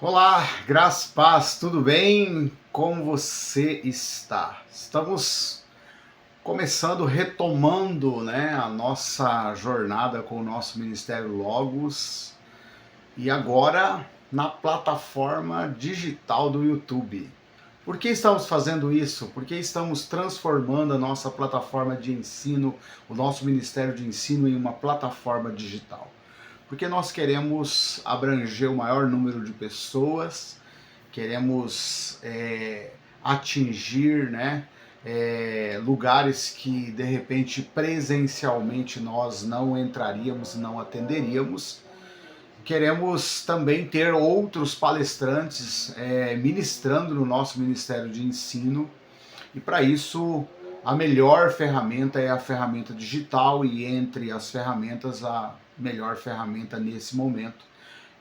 Olá, graça e paz, tudo bem? Como você está? Estamos começando, retomando, a nossa jornada com o nosso Ministério Logos e agora na plataforma digital do YouTube. Por que estamos fazendo isso? Porque estamos transformando a nossa plataforma de ensino, o nosso Ministério de Ensino em uma plataforma digital. Porque nós queremos abranger o maior número de pessoas, queremos atingir, lugares que de repente presencialmente nós não entraríamos, não atenderíamos. Queremos também ter outros palestrantes ministrando no nosso Ministério de Ensino, e para isso a melhor ferramenta é a ferramenta digital, e entre as ferramentas a melhor ferramenta nesse momento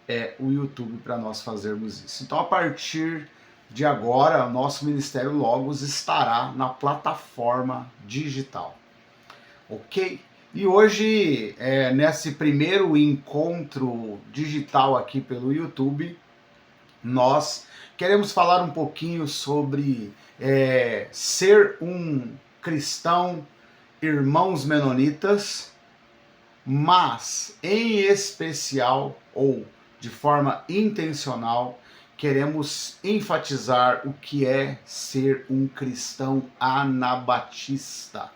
é o YouTube para nós fazermos isso. Então, a partir de agora, o nosso Ministério Logos estará na plataforma digital, ok? E hoje, nesse primeiro encontro digital aqui pelo YouTube, nós queremos falar um pouquinho sobre ser um cristão, irmãos menonitas, mas em especial ou de forma intencional queremos enfatizar o que é ser um cristão anabatista.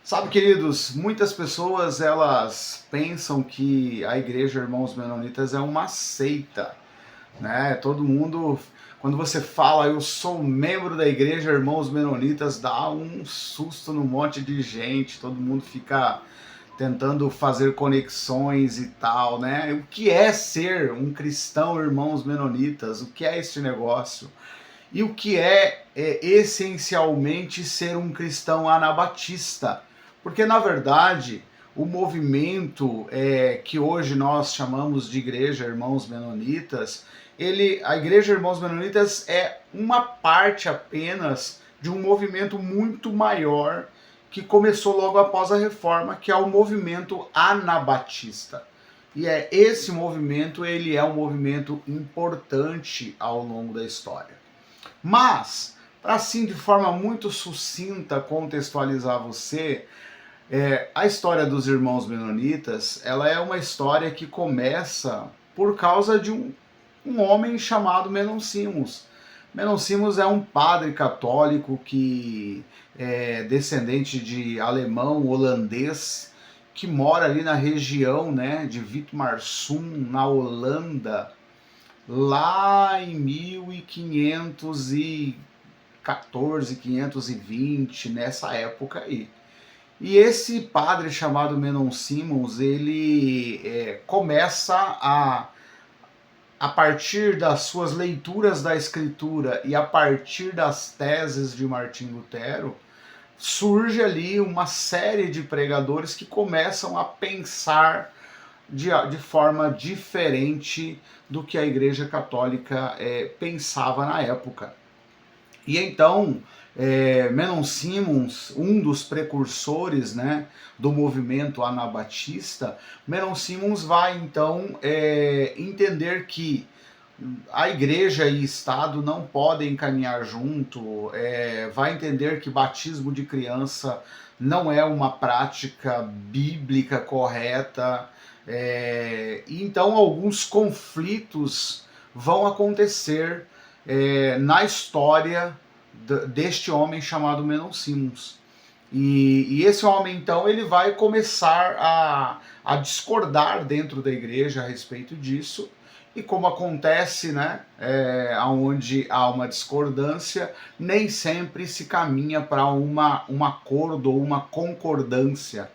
Sabe, queridos, muitas pessoas elas pensam que a Igreja Irmãos Menonitas é uma seita, né? Todo mundo, quando você fala eu sou membro da Igreja Irmãos Menonitas, dá um susto no monte de gente, todo mundo fica tentando fazer conexões e tal, né? O que é ser um cristão, irmãos menonitas? O que é esse negócio? E o que é essencialmente ser um cristão anabatista? Porque, na verdade, o movimento que hoje nós chamamos de Igreja Irmãos Menonitas, a Igreja Irmãos Menonitas é uma parte apenas de um movimento muito maior que começou logo após a Reforma, que é o movimento anabatista. E esse movimento, ele é um movimento importante ao longo da história. Mas, para assim de forma muito sucinta contextualizar você, a história dos irmãos menonitas, ela é uma história que começa por causa de um homem chamado Menon Simons. Menon Simons é um padre católico que é descendente de alemão, holandês, que mora ali na região, né, de Witmarsum, na Holanda, lá em 1514, 520, nessa época aí. E esse padre chamado Menon Simons, ele começa a partir das suas leituras da Escritura e a partir das teses de Martim Lutero, surge ali uma série de pregadores que começam a pensar de forma diferente do que a Igreja Católica pensava na época. E então, Menon Simons, um dos precursores, né, do movimento anabatista, Menon Simons vai então entender que a igreja e Estado não podem caminhar junto, vai entender que batismo de criança não é uma prática bíblica correta, então alguns conflitos vão acontecer na história deste homem chamado Menon Simons. E esse homem, então, ele vai começar a discordar dentro da igreja a respeito disso. E como acontece, né, onde há uma discordância, nem sempre se caminha para um acordo ou uma concordância.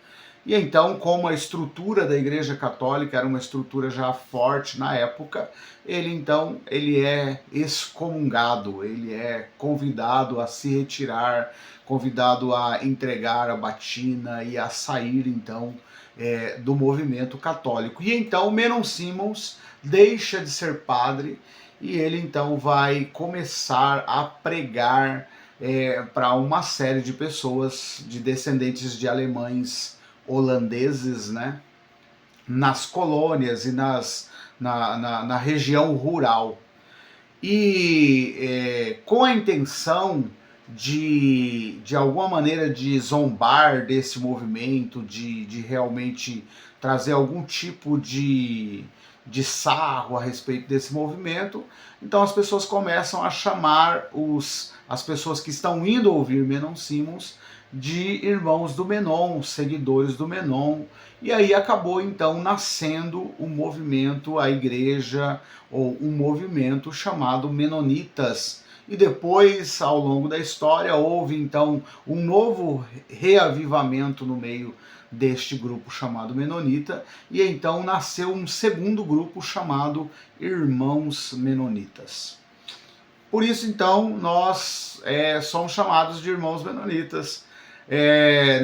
E então, como a estrutura da Igreja Católica era uma estrutura já forte na época, ele é excomungado, ele é convidado a se retirar, convidado a entregar a batina e a sair então do movimento católico. E então Menon Simons deixa de ser padre e ele então vai começar a pregar para uma série de pessoas, de descendentes de alemães holandeses, né, nas colônias e na região rural. E com a intenção de alguma maneira de zombar desse movimento, de realmente trazer algum tipo de sarro a respeito desse movimento, então as pessoas começam a chamar as pessoas que estão indo ouvir Menon Simons de irmãos do Menon, seguidores do Menon, e aí acabou então nascendo o movimento, a igreja, ou um movimento chamado Menonitas. E depois, ao longo da história, houve então um novo reavivamento no meio deste grupo chamado Menonita, e então nasceu um segundo grupo chamado Irmãos Menonitas. Por isso, então, nós somos chamados de Irmãos Menonitas.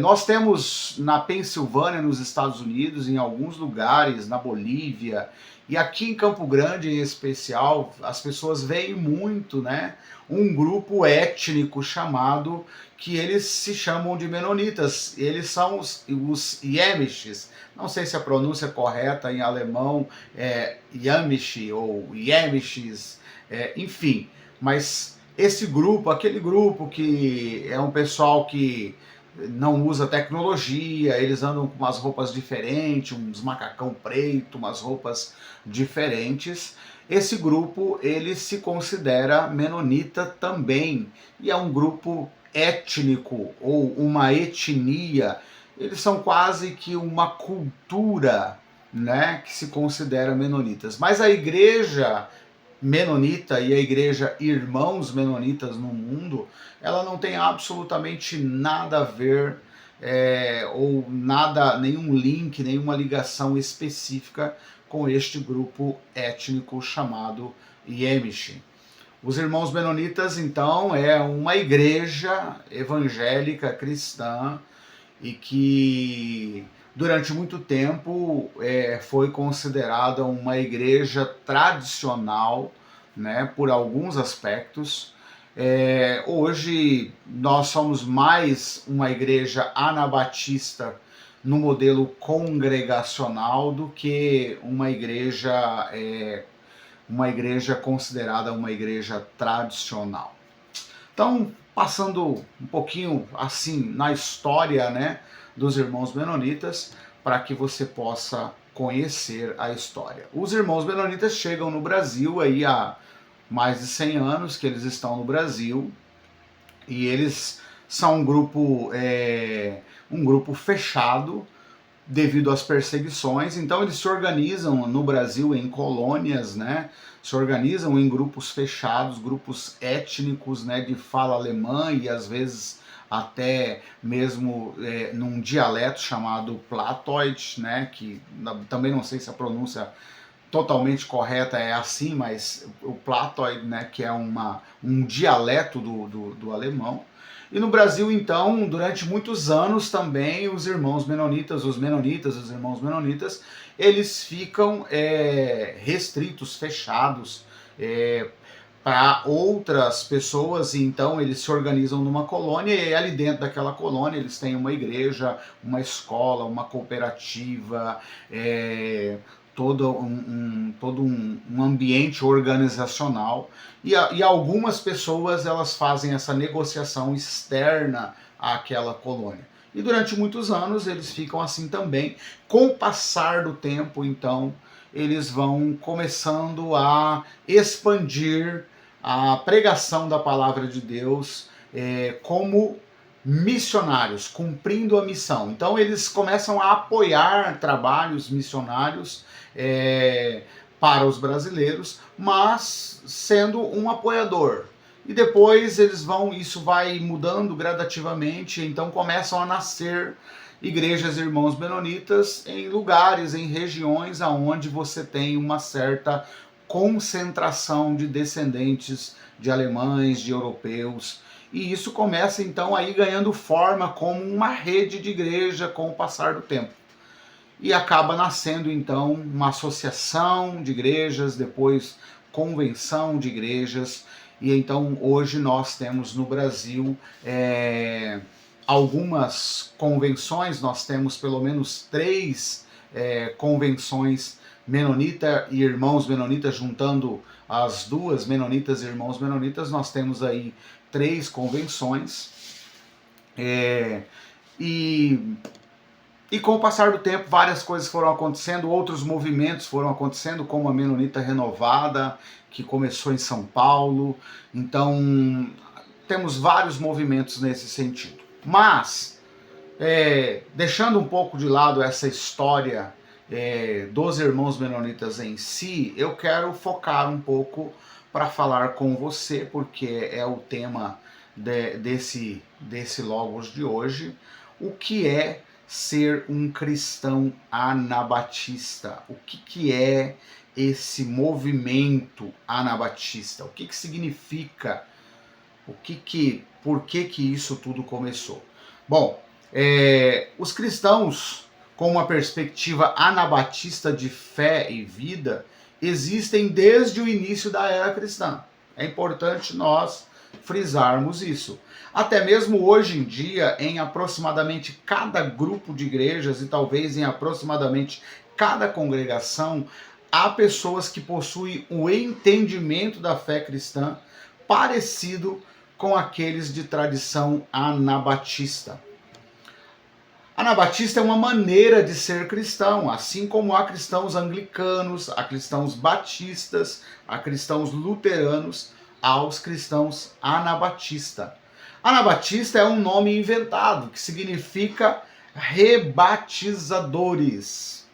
Nós temos na Pensilvânia, nos Estados Unidos, em alguns lugares, na Bolívia, e aqui em Campo Grande em especial, as pessoas veem muito, né, um grupo étnico chamado, que eles se chamam de Menonitas. Eles são os Yamishes. Não sei se a pronúncia correta em alemão é Yamish ou Yamishes, enfim. Mas esse grupo, aquele grupo que é um pessoal que não usa tecnologia, eles andam com umas roupas diferentes, uns macacão preto, umas roupas diferentes. Esse grupo, ele se considera menonita também, e é um grupo étnico, ou uma etnia. Eles são quase que uma cultura, né, que se considera menonitas. Mas a igreja menonita e a igreja Irmãos Menonitas no mundo, ela não tem absolutamente nada a ver, ou nada, nenhum link, nenhuma ligação específica com este grupo étnico chamado Yemish. Os Irmãos Menonitas, então, é uma igreja evangélica cristã e que durante muito tempo foi considerada uma igreja tradicional, né, por alguns aspectos. Hoje nós somos mais uma igreja anabatista no modelo congregacional do que uma igreja considerada uma igreja tradicional. Então, passando um pouquinho assim na história, né, dos Irmãos Menonitas, para que você possa conhecer a história. Os Irmãos Menonitas chegam no Brasil aí há mais de 100 anos que eles estão no Brasil, e eles são um grupo fechado devido às perseguições. Então eles se organizam no Brasil em colônias, né? Se organizam em grupos fechados, grupos étnicos, né, de fala alemã, e às vezes até mesmo num dialeto chamado Plattdeutsch, né, que também não sei se a pronúncia totalmente correta é assim, mas o Plattdeutsch, né, que é um dialeto do alemão. E no Brasil, então, durante muitos anos também, os irmãos menonitas, os irmãos menonitas, eles ficam restritos, fechados para outras pessoas, e então eles se organizam numa colônia, e ali dentro daquela colônia eles têm uma igreja, uma escola, uma cooperativa, todo um ambiente organizacional, e algumas pessoas elas fazem essa negociação externa àquela colônia. E durante muitos anos eles ficam assim também. Com o passar do tempo, então, eles vão começando a expandir a pregação da palavra de Deus como missionários, cumprindo a missão. Então eles começam a apoiar trabalhos missionários para os brasileiros, mas sendo um apoiador. E depois isso vai mudando gradativamente, então começam a nascer igrejas Irmãos Menonitas em lugares, em regiões aonde você tem uma certa concentração de descendentes de alemães, de europeus. E isso começa então aí ganhando forma como uma rede de igreja com o passar do tempo. E acaba nascendo então uma associação de igrejas, depois convenção de igrejas, e então hoje nós temos no Brasil algumas convenções, nós temos pelo menos 3 convenções menonita e irmãos menonitas, juntando as duas, menonitas e irmãos menonitas, nós temos aí 3 convenções. E com o passar do tempo, várias coisas foram acontecendo, outros movimentos foram acontecendo, como a Menonita Renovada, que começou em São Paulo. Então, temos vários movimentos nesse sentido. Mas, deixando um pouco de lado essa história dos irmãos menonitas em si, eu quero focar um pouco para falar com você, porque é o tema desse Logos de hoje, o que é ser um cristão anabatista. O que é esse movimento anabatista? O que significa? Por que isso tudo começou? Bom, os cristãos com uma perspectiva anabatista de fé e vida existem desde o início da era cristã. É importante nós frisarmos isso. Até mesmo hoje em dia, em aproximadamente cada grupo de igrejas e talvez em aproximadamente cada congregação, há pessoas que possuem o entendimento da fé cristã parecido com aqueles de tradição anabatista. Anabatista é uma maneira de ser cristão, assim como há cristãos anglicanos, há cristãos batistas, há cristãos luteranos, há os cristãos anabatista. Anabatista é um nome inventado, que significa rebatizadores.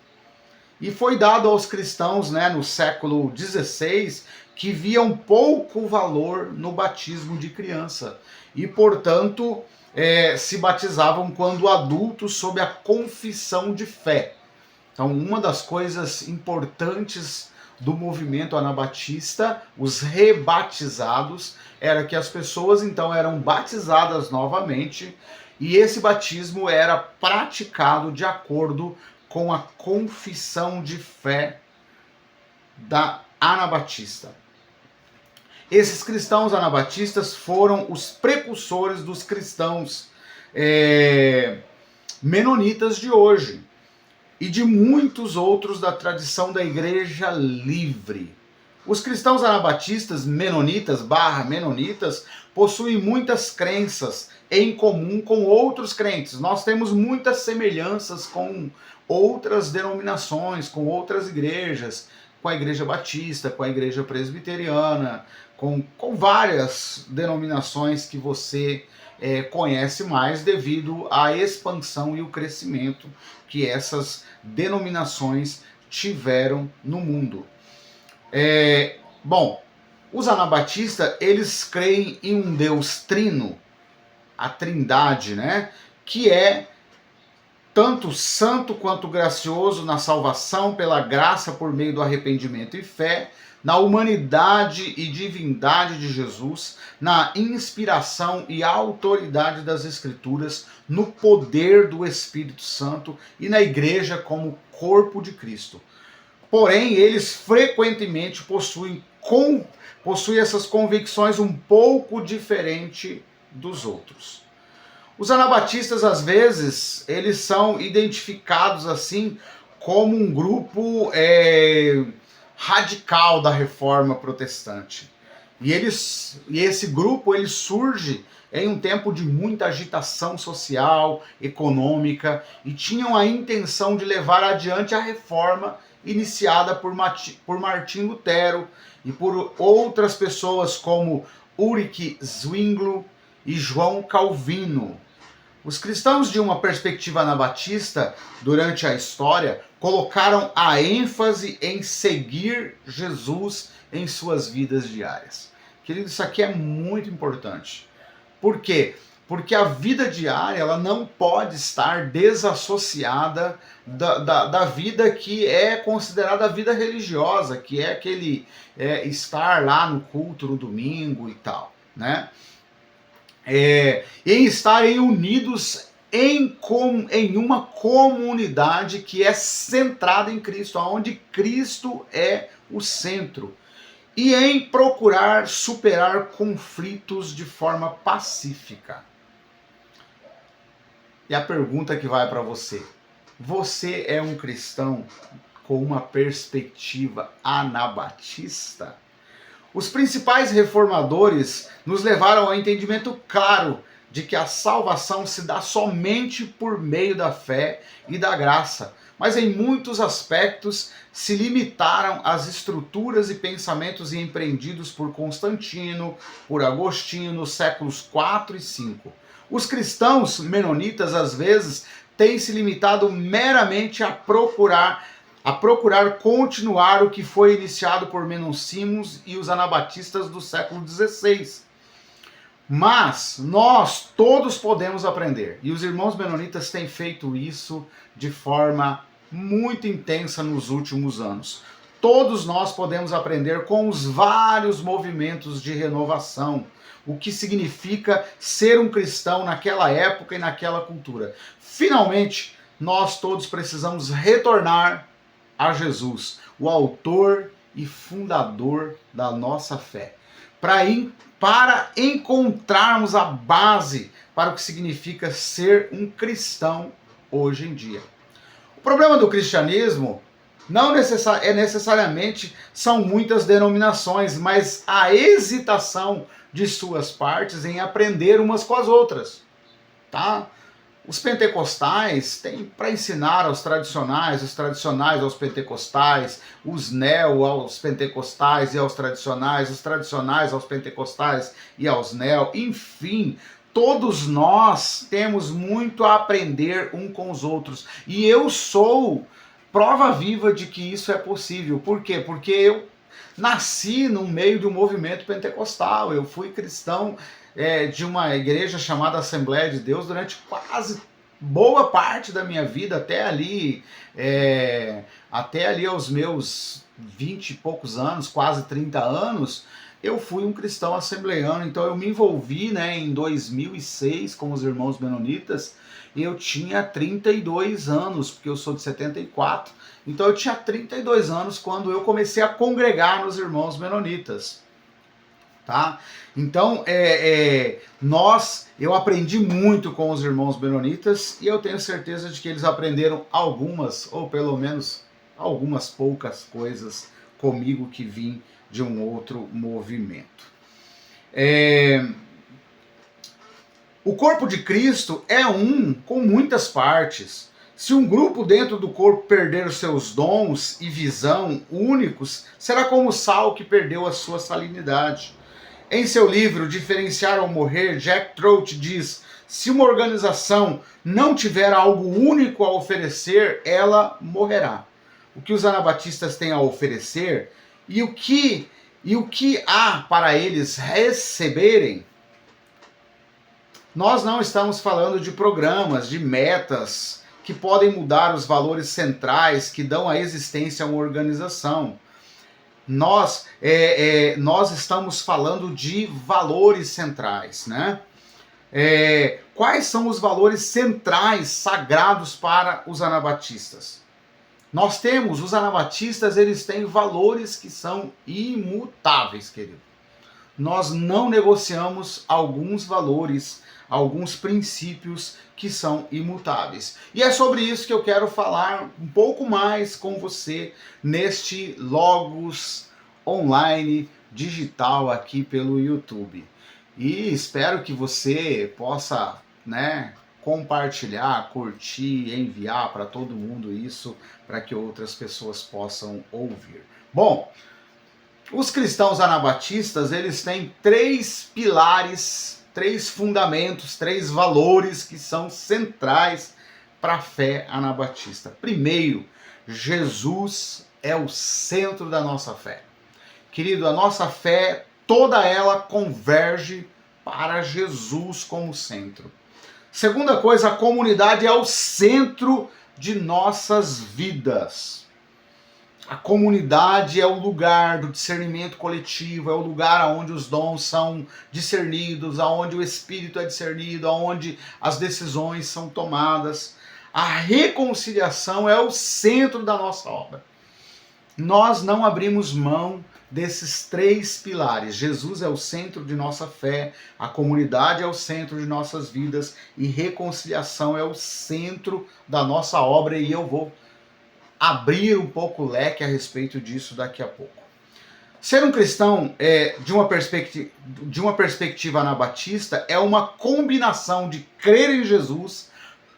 E foi dado aos cristãos, no século XVI, que viam pouco valor no batismo de criança. E, portanto, se batizavam quando adultos sob a confissão de fé. Então, uma das coisas importantes do movimento anabatista, os rebatizados, era que as pessoas então eram batizadas novamente e esse batismo era praticado de acordo com a confissão de fé da anabatista. Esses cristãos anabatistas foram os precursores dos cristãos menonitas de hoje e de muitos outros da tradição da Igreja Livre. Os cristãos anabatistas, menonitas, possuem muitas crenças em comum com outros crentes. Nós temos muitas semelhanças com outras denominações, com outras igrejas, com a Igreja Batista, com a Igreja Presbiteriana, com várias denominações que você conhece mais devido à expansão e o crescimento que essas denominações tiveram no mundo. Bom, os anabatistas, eles creem em um Deus trino, a trindade, que é tanto santo quanto gracioso na salvação pela graça por meio do arrependimento e fé, na humanidade e divindade de Jesus, na inspiração e autoridade das Escrituras, no poder do Espírito Santo e na igreja como corpo de Cristo. Porém, eles frequentemente possuem essas convicções um pouco diferente dos outros. Os anabatistas, às vezes, eles são identificados assim como um grupo radical da reforma protestante. E esse grupo ele surge em um tempo de muita agitação social, econômica, e tinham a intenção de levar adiante a reforma iniciada por Martim Lutero e por outras pessoas como Ulrich Zwinglio e João Calvino. Os cristãos de uma perspectiva anabatista, durante a história, colocaram a ênfase em seguir Jesus em suas vidas diárias. Querido, isso aqui é muito importante. Por quê? Porque a vida diária ela não pode estar desassociada da vida que é considerada a vida religiosa, que é aquele estar lá no culto no domingo e tal, em estarem unidos em uma comunidade que é centrada em Cristo, onde Cristo é o centro. E em procurar superar conflitos de forma pacífica. E a pergunta que vai para você: você é um cristão com uma perspectiva anabatista? Os principais reformadores nos levaram ao entendimento claro de que a salvação se dá somente por meio da fé e da graça, mas em muitos aspectos se limitaram às estruturas e pensamentos empreendidos por Constantino, por Agostinho nos séculos 4 e 5. Os cristãos menonitas, às vezes, têm se limitado meramente a procurar continuar o que foi iniciado por Menon-Simons e os anabatistas do século XVI. Mas nós todos podemos aprender, e os irmãos menonitas têm feito isso de forma muito intensa nos últimos anos. Todos nós podemos aprender com os vários movimentos de renovação, o que significa ser um cristão naquela época e naquela cultura. Finalmente, nós todos precisamos retornar a Jesus, o autor e fundador da nossa fé, para encontrarmos a base para o que significa ser um cristão hoje em dia. O problema do cristianismo não necessariamente são muitas denominações, mas a hesitação de suas partes em aprender umas com as outras, tá? Os pentecostais têm para ensinar aos tradicionais, os tradicionais aos pentecostais, os neo aos pentecostais e aos tradicionais, os tradicionais aos pentecostais e aos neo, enfim, todos nós temos muito a aprender um com os outros. E eu sou prova viva de que isso é possível. Por quê? Porque eu nasci no meio do movimento pentecostal, eu fui cristão de uma igreja chamada Assembleia de Deus durante quase boa parte da minha vida, até ali aos meus 20 e poucos anos, quase 30 anos, eu fui um cristão assembleiano. Então eu me envolvi em 2006 com os irmãos menonitas, e eu tinha 32 anos, porque eu sou de 74, então eu tinha 32 anos quando eu comecei a congregar nos irmãos menonitas. Tá? Então, eu aprendi muito com os irmãos menonitas, e eu tenho certeza de que eles aprenderam algumas, ou pelo menos algumas poucas coisas comigo que vim de um outro movimento. O corpo de Cristo é um com muitas partes. Se um grupo dentro do corpo perder os seus dons e visão únicos, será como o sal que perdeu a sua salinidade. Em seu livro Diferenciar ou Morrer, Jack Trout diz: se uma organização não tiver algo único a oferecer, ela morrerá. O que os anabatistas têm a oferecer e o que há para eles receberem, nós não estamos falando de programas, de metas que podem mudar os valores centrais que dão a existência a uma organização. Nós estamos falando de valores centrais, né? Quais são os valores centrais sagrados para os anabatistas? Nós temos, os anabatistas, eles têm valores que são imutáveis, querido. Nós não negociamos alguns valores, alguns princípios que são imutáveis. E é sobre isso que eu quero falar um pouco mais com você neste Logos Online digital aqui pelo YouTube. E espero que você possa, compartilhar, curtir, enviar para todo mundo isso, para que outras pessoas possam ouvir. Bom, os cristãos anabatistas, eles têm 3 pilares, 3 fundamentos, 3 valores que são centrais para a fé anabatista. Primeiro, Jesus é o centro da nossa fé. Querido, a nossa fé, toda ela converge para Jesus como centro. Segunda coisa, a comunidade é o centro de nossas vidas. A comunidade é o lugar do discernimento coletivo, é o lugar onde os dons são discernidos, onde o Espírito é discernido, onde as decisões são tomadas. A reconciliação é o centro da nossa obra. Nós não abrimos mão desses 3 pilares. Jesus é o centro de nossa fé, a comunidade é o centro de nossas vidas e reconciliação é o centro da nossa obra. E eu vou abrir um pouco o leque a respeito disso daqui a pouco. Ser um cristão, de uma perspectiva anabatista, é uma combinação de crer em Jesus,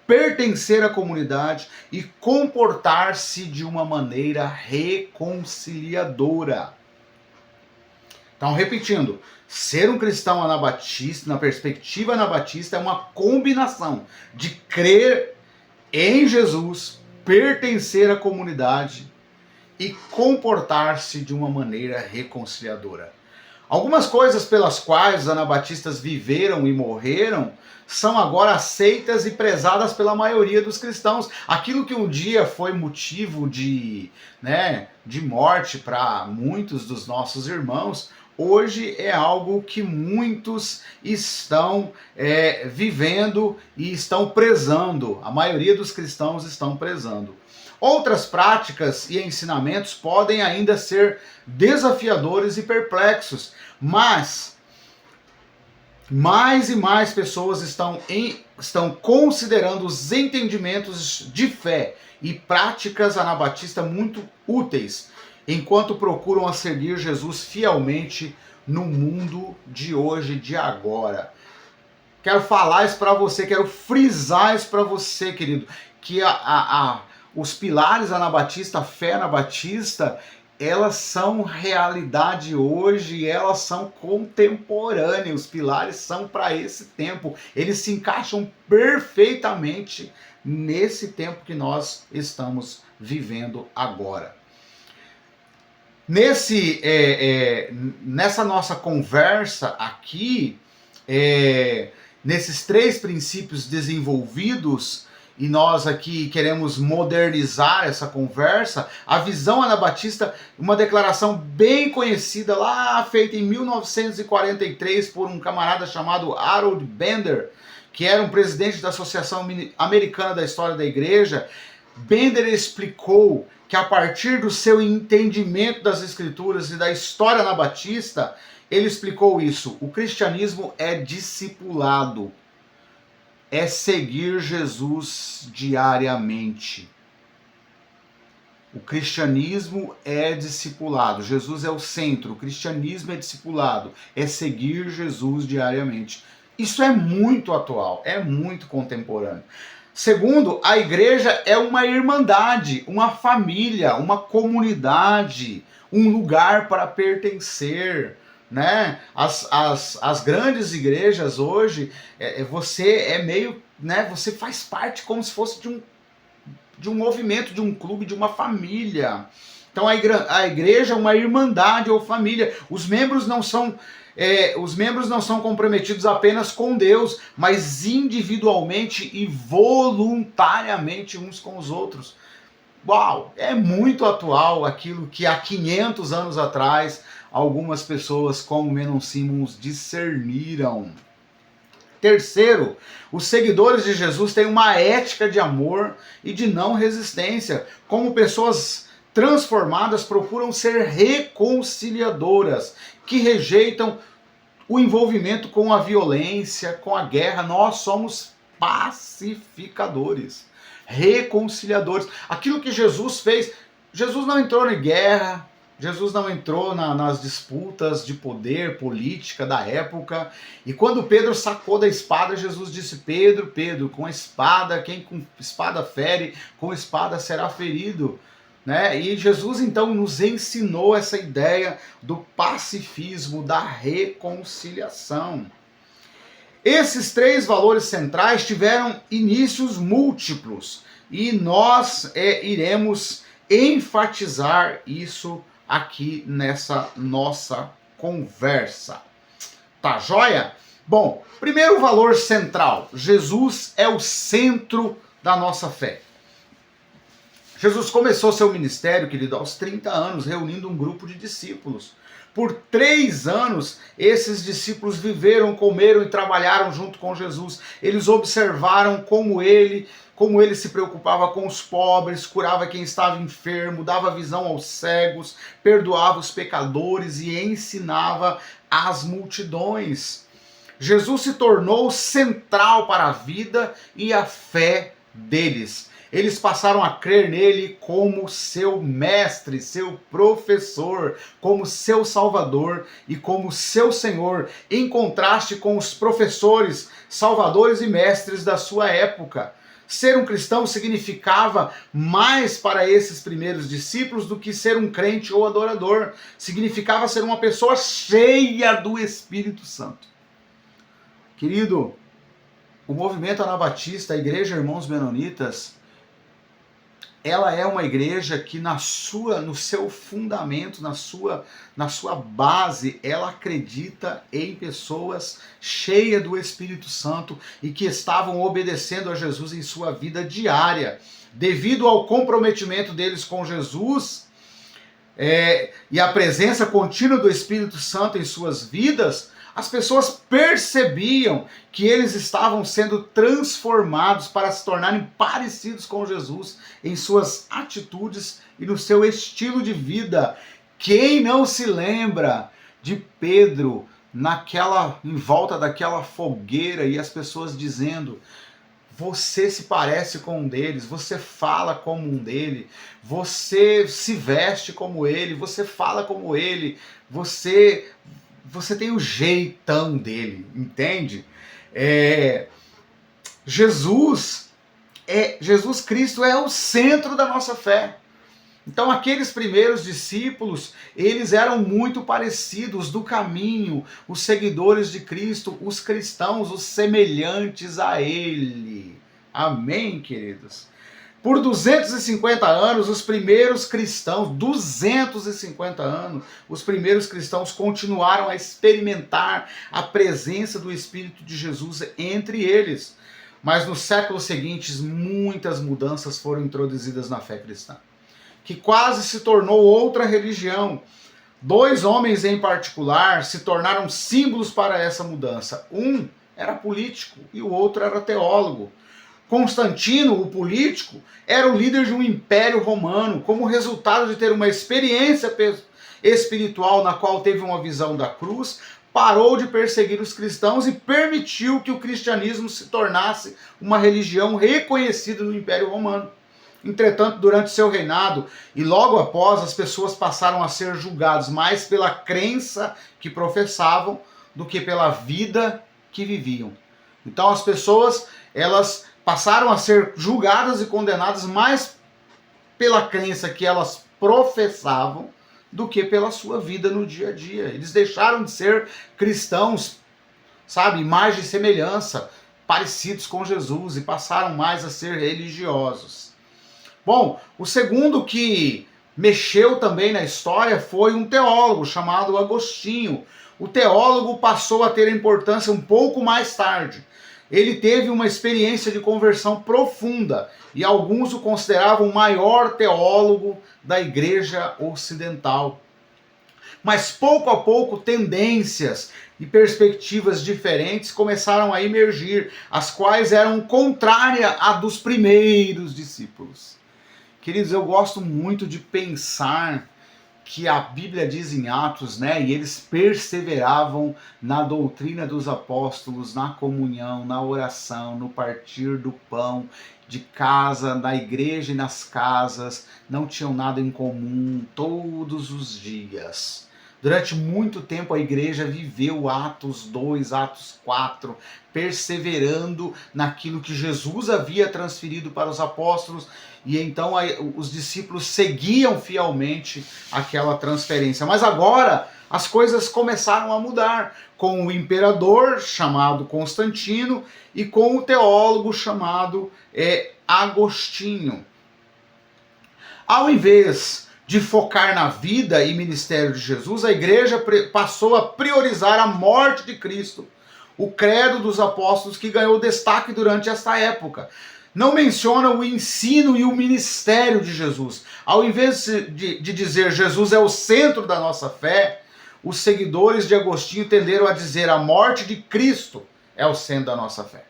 pertencer à comunidade e comportar-se de uma maneira reconciliadora. Então, repetindo, ser um cristão anabatista, na perspectiva anabatista, é uma combinação de crer em Jesus, pertencer à comunidade e comportar-se de uma maneira reconciliadora. Algumas coisas pelas quais os anabatistas viveram e morreram são agora aceitas e prezadas pela maioria dos cristãos. Aquilo que um dia foi motivo de morte para muitos dos nossos irmãos, hoje é algo que muitos estão vivendo e estão prezando. A maioria dos cristãos estão prezando. Outras práticas e ensinamentos podem ainda ser desafiadores e perplexos, mas mais e mais pessoas estão considerando os entendimentos de fé e práticas anabatistas muito úteis, enquanto procuram a seguir Jesus fielmente no mundo de hoje, de agora. Quero falar isso para você, quero frisar isso para você, querido, que os pilares anabatista, a fé anabatista, elas são realidade hoje, elas são contemporâneas, os pilares são para esse tempo, eles se encaixam perfeitamente nesse tempo que nós estamos vivendo agora. Nessa nossa conversa aqui, nesses 3 princípios desenvolvidos, e nós aqui queremos modernizar essa conversa, a visão anabatista, uma declaração bem conhecida lá, feita em 1943 por um camarada chamado Harold Bender, que era um presidente da Associação Americana da História da Igreja. Bender explicou que a partir do seu entendimento das Escrituras e da história anabatista, ele explicou isso: o cristianismo é discipulado. É seguir Jesus diariamente. O cristianismo é discipulado. Jesus é o centro. O cristianismo é discipulado. É seguir Jesus diariamente. Isso é muito atual, é muito contemporâneo. Segundo, a igreja é uma irmandade, uma família, uma comunidade, um lugar para pertencer. Né? As grandes igrejas hoje, você é meio, você faz parte como se fosse de um movimento, de um clube, de uma família. Então a igreja é uma irmandade ou família. Os membros não são comprometidos apenas com Deus, mas individualmente e voluntariamente uns com os outros. Uau, é muito atual aquilo que há 500 anos atrás algumas pessoas como Menon Simons discerniram. Terceiro, os seguidores de Jesus têm uma ética de amor e de não resistência. Como pessoas transformadas, procuram ser reconciliadoras, que rejeitam o envolvimento com a violência, com a guerra. Nós somos pacificadores, reconciliadores. Aquilo que Jesus fez, Jesus não entrou em guerra, Jesus não entrou nas disputas de poder, política da época. E quando Pedro sacou da espada, Jesus disse: Pedro, com a espada, quem com espada fere, com espada será ferido. Né? E Jesus então nos ensinou essa ideia do pacifismo, da reconciliação. Esses 3 valores centrais tiveram inícios múltiplos e nós iremos enfatizar isso aqui nessa nossa conversa. Tá joia? Bom, primeiro valor central: Jesus é o centro da nossa fé. Jesus começou seu ministério, querido, aos 30 anos, reunindo um grupo de discípulos. Por 3 anos, esses discípulos viveram, comeram e trabalharam junto com Jesus. Eles observaram como ele se preocupava com os pobres, curava quem estava enfermo, dava visão aos cegos, perdoava os pecadores e ensinava as multidões. Jesus se tornou central para a vida e a fé deles. Eles passaram a crer nele como seu mestre, seu professor, como seu salvador e como seu senhor, em contraste com os professores, salvadores e mestres da sua época. Ser um cristão significava mais para esses primeiros discípulos do que ser um crente ou adorador. Significava ser uma pessoa cheia do Espírito Santo. Querido, o movimento Anabatista, a Igreja Irmãos Menonitas, ela é uma igreja que no seu fundamento, na sua base, ela acredita em pessoas cheias do Espírito Santo e que estavam obedecendo a Jesus em sua vida diária. Devido ao comprometimento deles com Jesus e a presença contínua do Espírito Santo em suas vidas, as pessoas percebiam que eles estavam sendo transformados para se tornarem parecidos com Jesus em suas atitudes e no seu estilo de vida. Quem não se lembra de Pedro em volta daquela fogueira e as pessoas dizendo: você se parece com um deles, você fala como um dele, você se veste como ele, você fala como ele, você tem o jeitão dele, entende? Jesus Cristo é o centro da nossa fé. Então aqueles primeiros discípulos, eles eram muito parecidos do caminho, os seguidores de Cristo, os cristãos, os semelhantes a Ele. Amém, queridos? Por 250 anos, os primeiros cristãos, 250 anos, os primeiros cristãos continuaram a experimentar a presença do Espírito de Jesus entre eles. Mas nos séculos seguintes, muitas mudanças foram introduzidas na fé cristã, que quase se tornou outra religião. 2 homens em particular se tornaram símbolos para essa mudança. Um era político e o outro era teólogo. Constantino, o político, era o líder de um império romano, como resultado de ter uma experiência espiritual na qual teve uma visão da cruz, parou de perseguir os cristãos e permitiu que o cristianismo se tornasse uma religião reconhecida no Império Romano. Entretanto, durante seu reinado e logo após, as pessoas passaram a ser julgadas mais pela crença que professavam do que pela vida que viviam. Então as pessoas, elas passaram a ser julgadas e condenadas mais pela crença que elas professavam do que pela sua vida no dia a dia. Eles deixaram de ser cristãos, sabe, imagem e semelhança, parecidos com Jesus, e passaram mais a ser religiosos. Bom, o segundo que mexeu também na história foi um teólogo chamado Agostinho. O teólogo passou a ter importância um pouco mais tarde. Ele teve uma experiência de conversão profunda e alguns o consideravam o maior teólogo da igreja ocidental. Mas pouco a pouco tendências e perspectivas diferentes começaram a emergir, as quais eram contrárias à dos primeiros discípulos. Queridos, eu gosto muito de pensar que a Bíblia diz em Atos, né? E eles perseveravam na doutrina dos apóstolos, na comunhão, na oração, no partir do pão, de casa, na igreja e nas casas, não tinham nada em comum todos os dias. Durante muito tempo a igreja viveu Atos 2, Atos 4, perseverando naquilo que Jesus havia transferido para os apóstolos, e então os discípulos seguiam fielmente aquela transferência. Mas agora as coisas começaram a mudar, com o imperador chamado Constantino e com o teólogo chamado Agostinho. Ao invés de focar na vida e ministério de Jesus, a igreja passou a priorizar a morte de Cristo, o credo dos apóstolos que ganhou destaque durante esta época. Não menciona o ensino e o ministério de Jesus. Ao invés de dizer Jesus é o centro da nossa fé, os seguidores de Agostinho tenderam a dizer a morte de Cristo é o centro da nossa fé.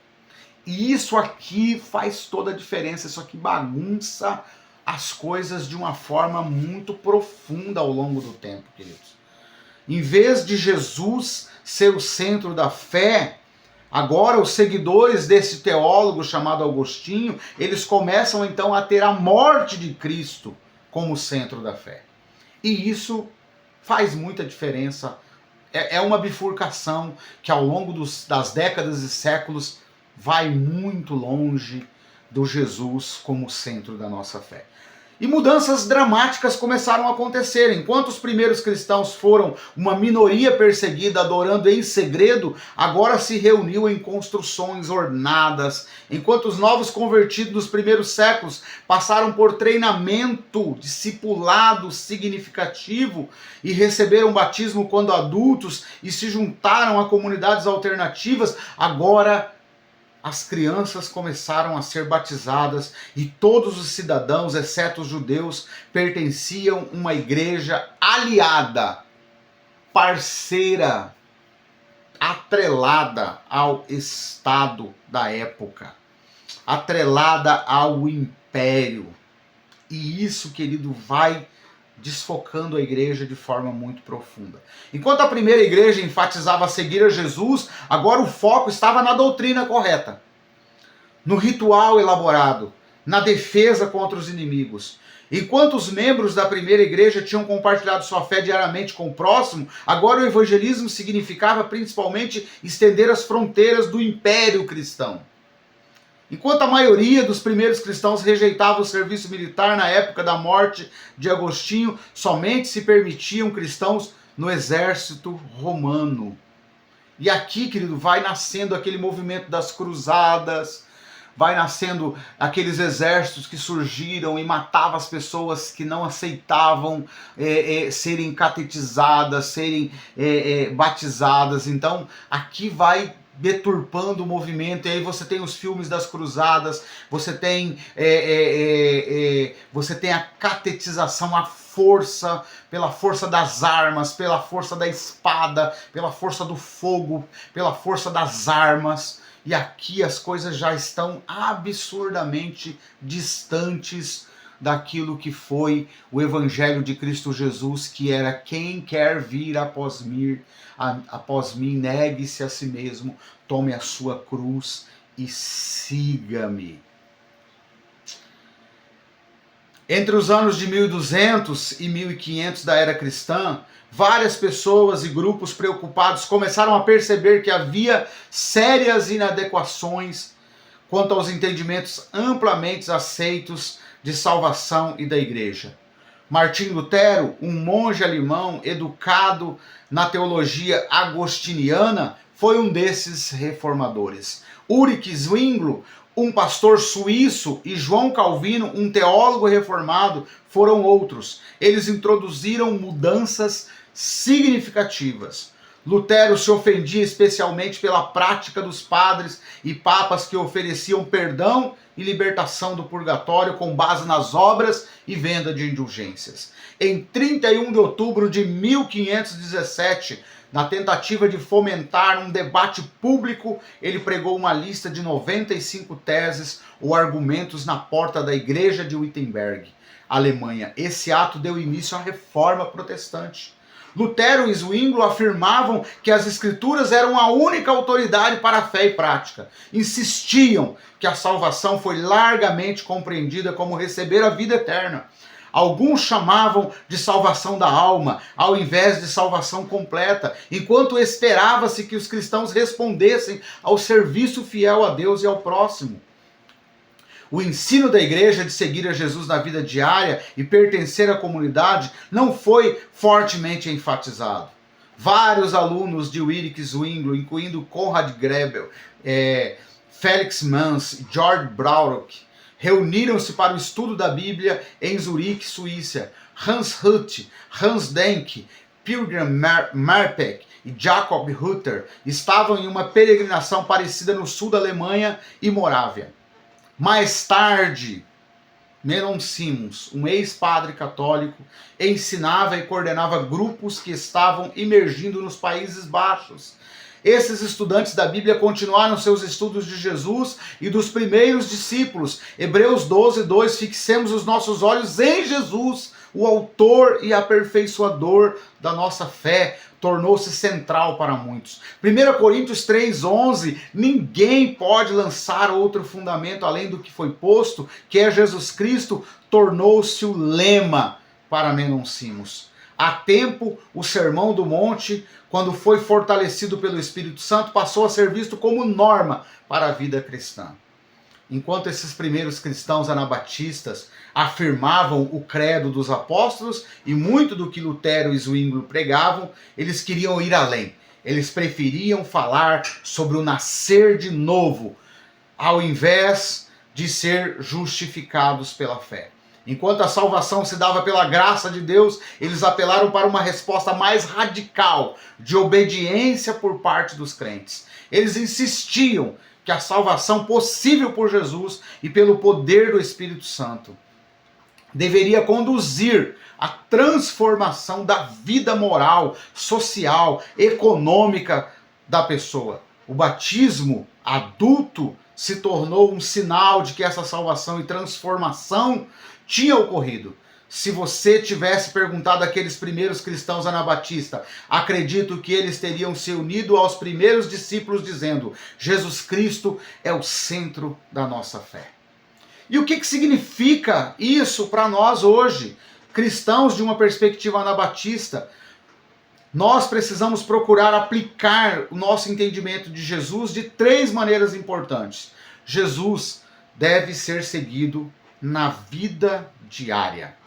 E isso aqui faz toda a diferença, isso aqui bagunça as coisas de uma forma muito profunda ao longo do tempo, queridos. Em vez de Jesus ser o centro da fé, Agora os seguidores desse teólogo chamado Agostinho, eles começam então a ter a morte de Cristo como centro da fé. E isso faz muita diferença. É uma bifurcação que ao longo das décadas e séculos vai muito longe do Jesus como centro da nossa fé. E mudanças dramáticas começaram a acontecer. Enquanto os primeiros cristãos foram uma minoria perseguida, adorando em segredo, agora se reuniu em construções ornadas. Enquanto os novos convertidos dos primeiros séculos passaram por treinamento, discipulado significativo e receberam batismo quando adultos e se juntaram a comunidades alternativas, agora as crianças começaram a ser batizadas e todos os cidadãos, exceto os judeus, pertenciam a uma igreja aliada, parceira, atrelada ao Estado da época, atrelada ao império. E isso, querido, vai desfocando a igreja de forma muito profunda. Enquanto a primeira igreja enfatizava seguir a Jesus, agora o foco estava na doutrina correta, no ritual elaborado, na defesa contra os inimigos. Enquanto os membros da primeira igreja tinham compartilhado sua fé diariamente com o próximo, agora o evangelismo significava principalmente estender as fronteiras do império cristão. Enquanto a maioria dos primeiros cristãos rejeitava o serviço militar na época da morte de Agostinho, somente se permitiam cristãos no exército romano. E aqui, querido, vai nascendo aquele movimento das cruzadas, vai nascendo aqueles exércitos que surgiram e matavam as pessoas que não aceitavam serem catetizadas, serem batizadas. Então, aqui vai deturpando o movimento, e aí você tem os filmes das cruzadas, você tem a catetização, a força, pela força das armas, pela força da espada, pela força do fogo, pela força das armas, e aqui as coisas já estão absurdamente distantes daquilo que foi o Evangelho de Cristo Jesus, que era: quem quer vir após mim, negue-se a si mesmo, tome a sua cruz e siga-me. Entre os anos de 1200 e 1500 da era cristã, várias pessoas e grupos preocupados começaram a perceber que havia sérias inadequações quanto aos entendimentos amplamente aceitos de salvação e da igreja. Martim Lutero, um monge alemão educado na teologia agostiniana, foi um desses reformadores. Ulrich Zwingli, um pastor suíço, e João Calvino, um teólogo reformado, foram outros. Eles introduziram mudanças significativas. Lutero se ofendia especialmente pela prática dos padres e papas que ofereciam perdão e libertação do purgatório com base nas obras e venda de indulgências. Em 31 de outubro de 1517, na tentativa de fomentar um debate público, ele pregou uma lista de 95 teses ou argumentos na porta da igreja de Wittenberg, Alemanha. Esse ato deu início à Reforma Protestante. Lutero e Zwingli afirmavam que as escrituras eram a única autoridade para a fé e prática. Insistiam que a salvação foi largamente compreendida como receber a vida eterna. Alguns chamavam de salvação da alma, ao invés de salvação completa, enquanto esperava-se que os cristãos respondessem ao serviço fiel a Deus e ao próximo. O ensino da igreja de seguir a Jesus na vida diária e pertencer à comunidade não foi fortemente enfatizado. Vários alunos de Ulrich Zwingli, incluindo Konrad Grebel, Felix Manz e George Brauch, reuniram-se para o estudo da Bíblia em Zurique, Suíça. Hans Hut, Hans Denk, Pilgrim Marpeck e Jacob Hutter estavam em uma peregrinação parecida no sul da Alemanha e Morávia. Mais tarde, Menon Simons, um ex-padre católico, ensinava e coordenava grupos que estavam emergindo nos Países Baixos. Esses estudantes da Bíblia continuaram seus estudos de Jesus e dos primeiros discípulos. Hebreus 12:2, fixemos os nossos olhos em Jesus, o autor e aperfeiçoador da nossa fé, tornou-se central para muitos. 1 Coríntios 3,11, ninguém pode lançar outro fundamento além do que foi posto, que é Jesus Cristo, tornou-se o lema para Menoncimos. Há tempo, o Sermão do Monte, quando foi fortalecido pelo Espírito Santo, passou a ser visto como norma para a vida cristã. Enquanto esses primeiros cristãos anabatistas afirmavam o credo dos apóstolos e muito do que Lutero e Zwinglio pregavam, eles queriam ir além. Eles preferiam falar sobre o nascer de novo, ao invés de ser justificados pela fé. Enquanto a salvação se dava pela graça de Deus, eles apelaram para uma resposta mais radical, de obediência por parte dos crentes. Eles insistiam que a salvação possível por Jesus e pelo poder do Espírito Santo deveria conduzir à transformação da vida moral, social, econômica da pessoa. O batismo adulto se tornou um sinal de que essa salvação e transformação tinha ocorrido. Se você tivesse perguntado àqueles primeiros cristãos anabatistas, acredito que eles teriam se unido aos primeiros discípulos dizendo: Jesus Cristo é o centro da nossa fé. E o que significa isso para nós hoje, cristãos de uma perspectiva anabatista? Nós precisamos procurar aplicar o nosso entendimento de Jesus de 3 maneiras importantes. Jesus deve ser seguido na vida diária.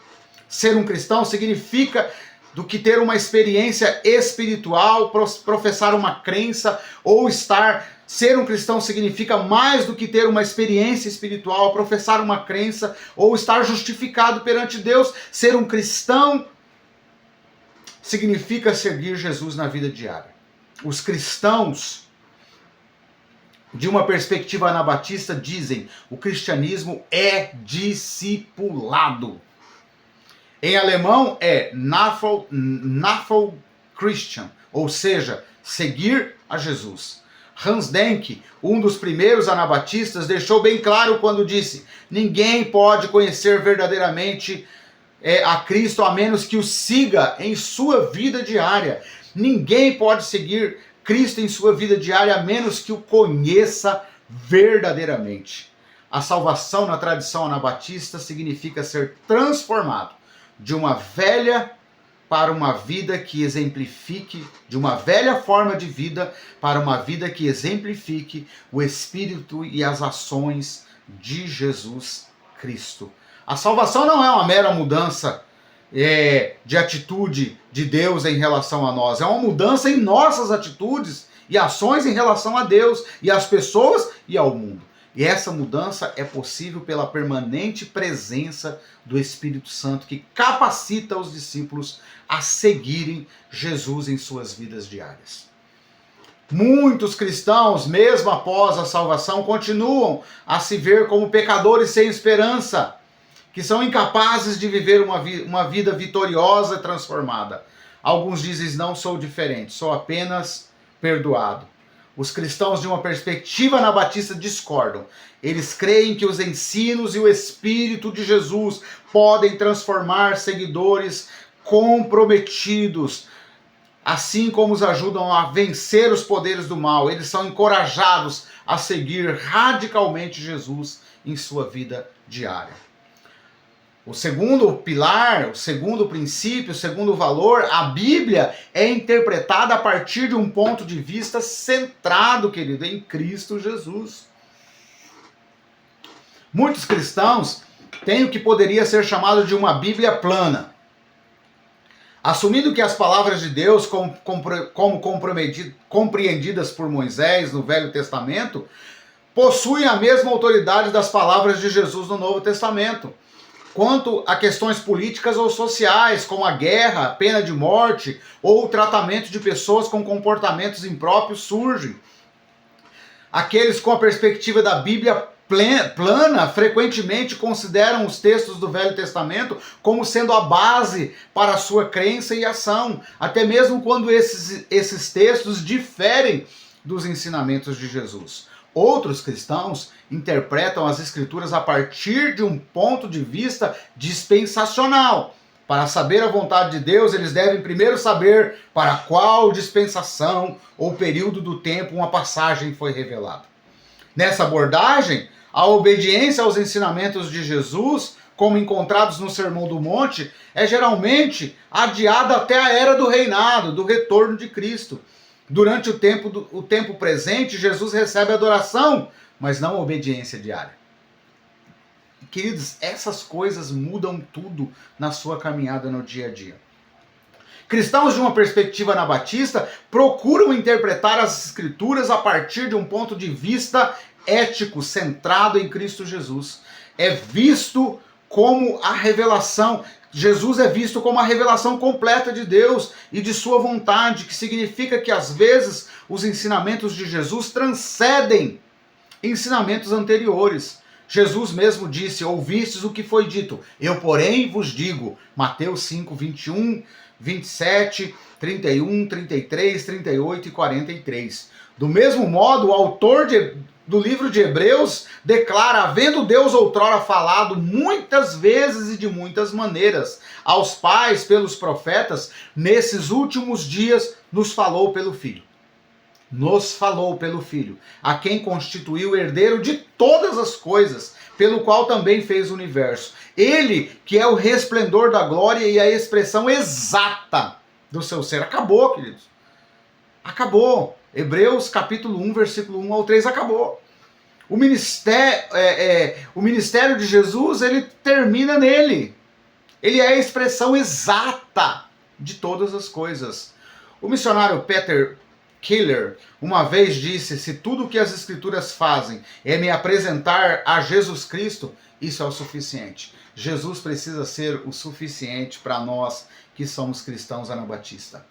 Ser um cristão significa do que ter uma experiência espiritual, professar uma crença ou ser um cristão significa mais do que ter uma experiência espiritual, professar uma crença ou estar justificado perante Deus. Ser um cristão significa seguir Jesus na vida diária. Os cristãos, de uma perspectiva anabatista, dizem: o cristianismo é discipulado. Em alemão é Nachfolgechristen, ou seja, seguir a Jesus. Hans Denk, um dos primeiros anabatistas, deixou bem claro quando disse: ninguém pode conhecer verdadeiramente a Cristo a menos que o siga em sua vida diária. Ninguém pode seguir Cristo em sua vida diária a menos que o conheça verdadeiramente. A salvação na tradição anabatista significa ser transformado de uma velha para uma vida que exemplifique, de uma velha forma de vida para uma vida que exemplifique o espírito e as ações de Jesus Cristo. A salvação não é uma mera mudança de atitude de Deus em relação a nós, é uma mudança em nossas atitudes e ações em relação a Deus e às pessoas e ao mundo. E essa mudança é possível pela permanente presença do Espírito Santo, que capacita os discípulos a seguirem Jesus em suas vidas diárias. Muitos cristãos, mesmo após a salvação, continuam a se ver como pecadores sem esperança, que são incapazes de viver uma vida vitoriosa e transformada. Alguns dizem: não sou diferente, sou apenas perdoado. Os cristãos de uma perspectiva anabatista discordam. Eles creem que os ensinos e o Espírito de Jesus podem transformar seguidores comprometidos, assim como os ajudam a vencer os poderes do mal. Eles são encorajados a seguir radicalmente Jesus em sua vida diária. O segundo pilar, o segundo princípio, o segundo valor, a Bíblia é interpretada a partir de um ponto de vista centrado, querido, em Cristo Jesus. Muitos cristãos têm o que poderia ser chamado de uma Bíblia plana, assumindo que as palavras de Deus, como compreendidas por Moisés no Velho Testamento, possuem a mesma autoridade das palavras de Jesus no Novo Testamento. Quanto a questões políticas ou sociais, como a guerra, a pena de morte ou o tratamento de pessoas com comportamentos impróprios surgem. Aqueles com a perspectiva da Bíblia plana frequentemente consideram os textos do Velho Testamento como sendo a base para a sua crença e ação, até mesmo quando esses textos diferem dos ensinamentos de Jesus. Outros cristãos interpretam as Escrituras a partir de um ponto de vista dispensacional, Para saber a vontade de Deus, eles devem primeiro saber para qual dispensação ou período do tempo uma passagem foi revelada. Nessa abordagem, a obediência aos ensinamentos de Jesus, como encontrados no Sermão do Monte, é geralmente adiada até a era do reinado, do retorno de Cristo. Durante o tempo presente, Jesus recebe adoração, mas não obediência diária. Queridos, essas coisas mudam tudo na sua caminhada no dia a dia. Cristãos de uma perspectiva anabatista procuram interpretar as Escrituras a partir de um ponto de vista ético, centrado em Cristo Jesus. É visto como a revelação, Jesus é visto como a revelação completa de Deus e de sua vontade, que significa que às vezes os ensinamentos de Jesus transcendem ensinamentos anteriores. Jesus mesmo disse: ouvistes o que foi dito, eu porém vos digo. Mateus 5, 21, 27, 31, 33, 38 e 43. Do mesmo modo, o autor do livro de Hebreus declara: havendo Deus outrora falado muitas vezes e de muitas maneiras aos pais pelos profetas, nesses últimos dias nos falou pelo Filho. Nos falou pelo Filho, a quem constituiu o herdeiro de todas as coisas, pelo qual também fez o universo. Ele, que é o resplendor da glória e a expressão exata do seu ser. Acabou, queridos. Acabou. Hebreus capítulo 1, versículo 1 ao 3, acabou. O ministério de Jesus, ele termina nele. Ele é a expressão exata de todas as coisas. O missionário Peter Keller uma vez disse: se tudo o que as Escrituras fazem é me apresentar a Jesus Cristo, isso é o suficiente. Jesus precisa ser o suficiente para nós que somos cristãos anabatistas.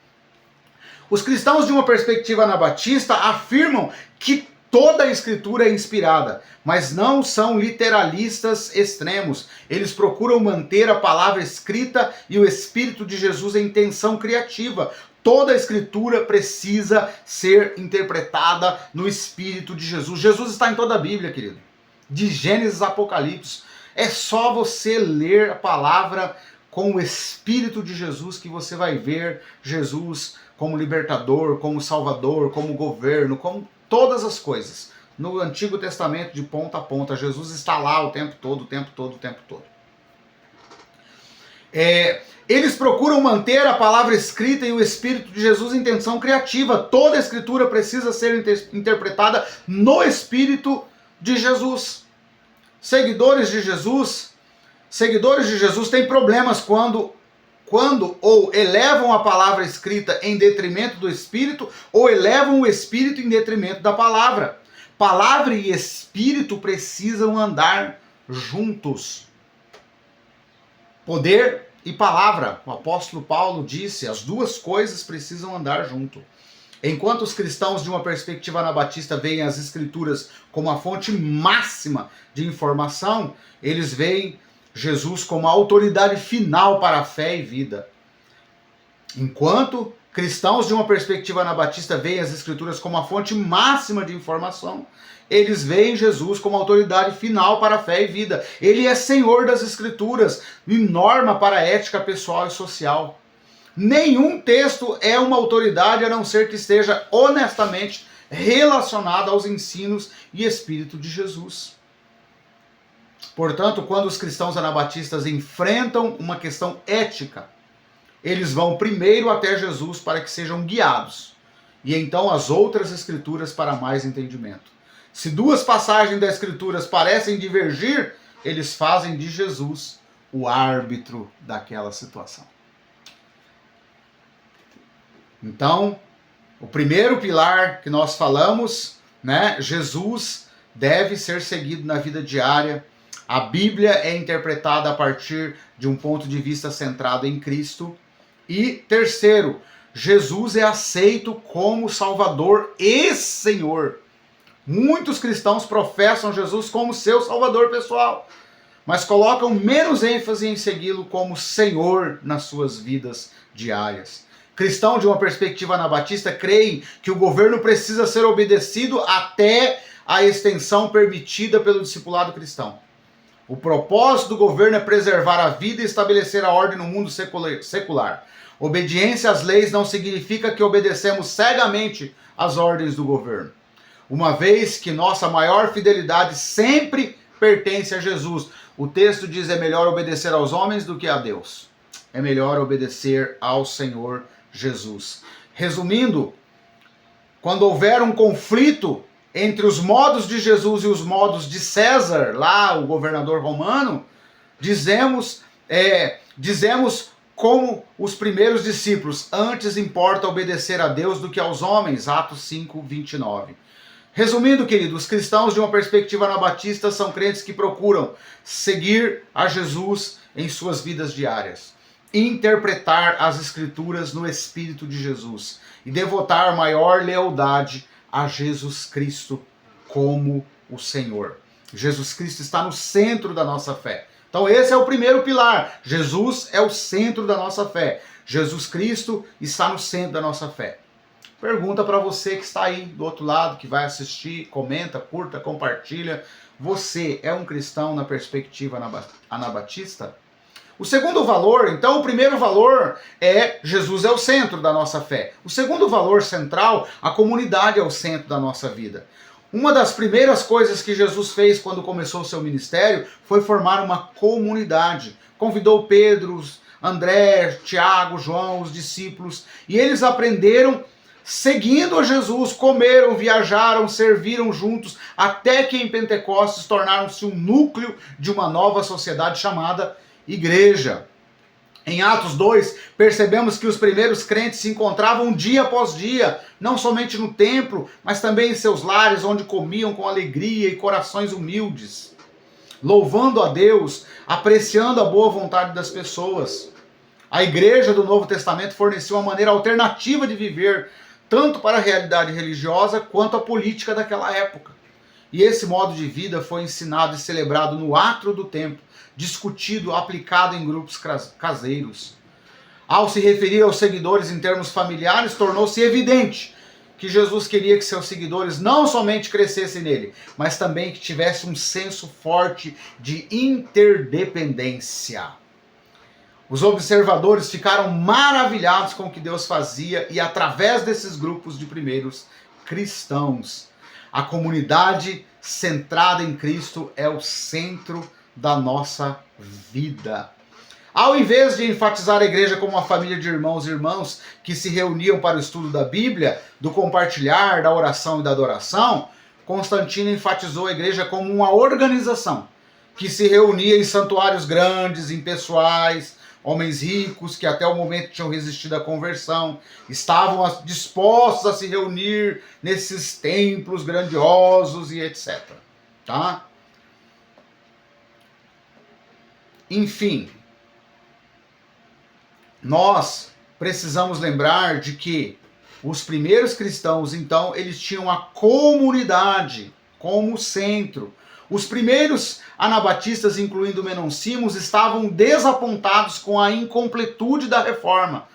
Os cristãos de uma perspectiva anabatista afirmam que toda a Escritura é inspirada, mas não são literalistas extremos. Eles procuram manter a palavra escrita e o Espírito de Jesus em tensão criativa. Toda a Escritura precisa ser interpretada no Espírito de Jesus. Jesus está em toda a Bíblia, querido. De Gênesis a Apocalipse. É só você ler a palavra com o Espírito de Jesus que você vai ver Jesus como libertador, como salvador, como governo, como todas as coisas. No Antigo Testamento, de ponta a ponta, Jesus está lá o tempo todo, o tempo todo, o tempo todo. Eles procuram manter a palavra escrita e o Espírito de Jesus em tensão criativa. Toda a Escritura precisa ser interpretada no Espírito de Jesus. Seguidores de Jesus têm problemas quando ou elevam a palavra escrita em detrimento do Espírito, ou elevam o Espírito em detrimento da palavra. Palavra e Espírito precisam andar juntos. Poder e palavra, o apóstolo Paulo disse, as duas coisas precisam andar junto. Enquanto os cristãos de uma perspectiva anabatista veem as Escrituras como a fonte máxima de informação, eles veem Jesus como a autoridade final para a fé e vida. Enquanto cristãos de uma perspectiva anabatista veem as Escrituras como a fonte máxima de informação, eles veem Jesus como autoridade final para a fé e vida. Ele é Senhor das Escrituras e norma para a ética pessoal e social. Nenhum texto é uma autoridade a não ser que esteja honestamente relacionado aos ensinos e espírito de Jesus. Portanto, quando os cristãos anabatistas enfrentam uma questão ética, eles vão primeiro até Jesus para que sejam guiados, e então as outras escrituras para mais entendimento. Se duas passagens das escrituras parecem divergir, eles fazem de Jesus o árbitro daquela situação. Então, o primeiro pilar que nós falamos, Jesus deve ser seguido na vida diária. A Bíblia é interpretada a partir de um ponto de vista centrado em Cristo. E terceiro, Jesus é aceito como Salvador e Senhor. Muitos cristãos professam Jesus como seu Salvador pessoal, mas colocam menos ênfase em segui-lo como Senhor nas suas vidas diárias. Cristãos de uma perspectiva anabatista creem que o governo precisa ser obedecido até a extensão permitida pelo discipulado cristão. O propósito do governo é preservar a vida e estabelecer a ordem no mundo secular. Obediência às leis não significa que obedecemos cegamente às ordens do governo, uma vez que nossa maior fidelidade sempre pertence a Jesus. O texto diz: é melhor obedecer aos homens do que a Deus. É melhor obedecer ao Senhor Jesus. Resumindo, quando houver um conflito entre os modos de Jesus e os modos de César, lá o governador romano, dizemos como os primeiros discípulos: antes importa obedecer a Deus do que aos homens, Atos 5, 29. Resumindo, querido, os cristãos de uma perspectiva anabatista são crentes que procuram seguir a Jesus em suas vidas diárias, interpretar as escrituras no Espírito de Jesus e devotar maior lealdade a Jesus Cristo como o Senhor. Jesus Cristo está no centro da nossa fé. Então esse é o primeiro pilar. Jesus é o centro da nossa fé. Jesus Cristo está no centro da nossa fé. Pergunta para você que está aí do outro lado, que vai assistir, comenta, curta, compartilha. Você é um cristão na perspectiva anabatista? O segundo valor, então, o primeiro valor é Jesus é o centro da nossa fé. O segundo valor central, a comunidade é o centro da nossa vida. Uma das primeiras coisas que Jesus fez quando começou o seu ministério foi formar uma comunidade. Convidou Pedro, André, Tiago, João, os discípulos, e eles aprenderam seguindo a Jesus, comeram, viajaram, serviram juntos, até que em Pentecostes tornaram-se um núcleo de uma nova sociedade chamada igreja. Em Atos 2, percebemos que os primeiros crentes se encontravam dia após dia, não somente no templo, mas também em seus lares, onde comiam com alegria e corações humildes, louvando a Deus, apreciando a boa vontade das pessoas. A igreja do Novo Testamento fornecia uma maneira alternativa de viver, tanto para a realidade religiosa quanto a política daquela época. E esse modo de vida foi ensinado e celebrado no átrio do templo, discutido, aplicado em grupos caseiros. Ao se referir aos seguidores em termos familiares, tornou-se evidente que Jesus queria que seus seguidores não somente crescessem nele, mas também que tivesse um senso forte de interdependência. Os observadores ficaram maravilhados com o que Deus fazia e através desses grupos de primeiros cristãos. A comunidade centrada em Cristo é o centro da nossa vida. Ao invés de enfatizar a igreja como uma família de irmãos e irmãs que se reuniam para o estudo da Bíblia, do compartilhar, da oração e da adoração, Constantino enfatizou a igreja como uma organização que se reunia em santuários grandes, impessoais. Homens ricos que até o momento tinham resistido à conversão estavam dispostos a se reunir nesses templos grandiosos e etc. Tá? Enfim, nós precisamos lembrar de que os primeiros cristãos, então, eles tinham a comunidade como centro. Os primeiros anabatistas, incluindo Menon Simons, estavam desapontados com a incompletude da reforma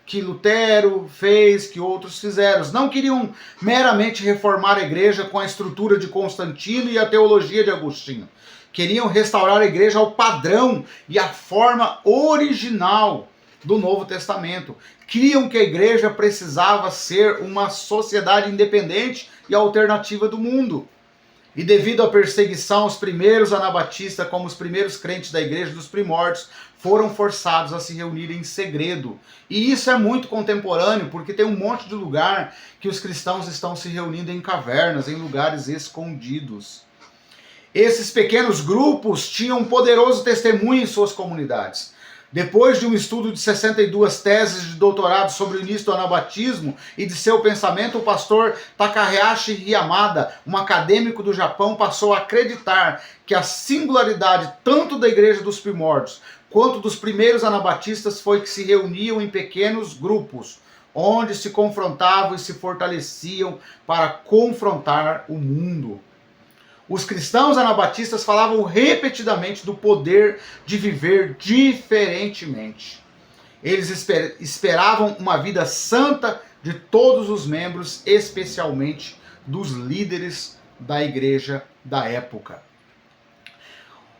que Lutero fez, que outros fizeram. Não queriam meramente reformar a igreja com a estrutura de Constantino e a teologia de Agostinho. Queriam restaurar a igreja ao padrão e à forma original do Novo Testamento. Criam que a igreja precisava ser uma sociedade independente e alternativa do mundo. E devido à perseguição, os primeiros anabatistas, como os primeiros crentes da igreja dos primórdios, foram forçados a se reunir em segredo. E isso é muito contemporâneo, porque tem um monte de lugar que os cristãos estão se reunindo em cavernas, em lugares escondidos. Esses pequenos grupos tinham um poderoso testemunho em suas comunidades. Depois de um estudo de 62 teses de doutorado sobre o início do anabatismo e de seu pensamento, o pastor Takahashi Yamada, um acadêmico do Japão, passou a acreditar que a singularidade tanto da igreja dos primórdios quanto dos primeiros anabatistas foi que se reuniam em pequenos grupos, onde se confrontavam e se fortaleciam para confrontar o mundo. Os cristãos anabatistas falavam repetidamente do poder de viver diferentemente. Eles esperavam uma vida santa de todos os membros, especialmente dos líderes da igreja da época.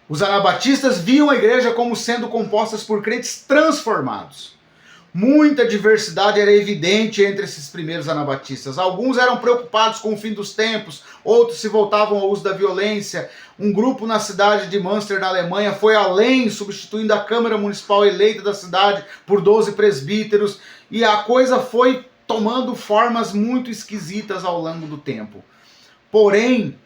Os anabatistas viam a igreja como sendo composta por crentes transformados. Muita diversidade era evidente entre esses primeiros anabatistas. Alguns eram preocupados com o fim dos tempos, outros se voltavam ao uso da violência. Um grupo na cidade de Münster, na Alemanha, foi além, substituindo a Câmara Municipal eleita da cidade por 12 presbíteros, e a coisa foi tomando formas muito esquisitas ao longo do tempo. Porém,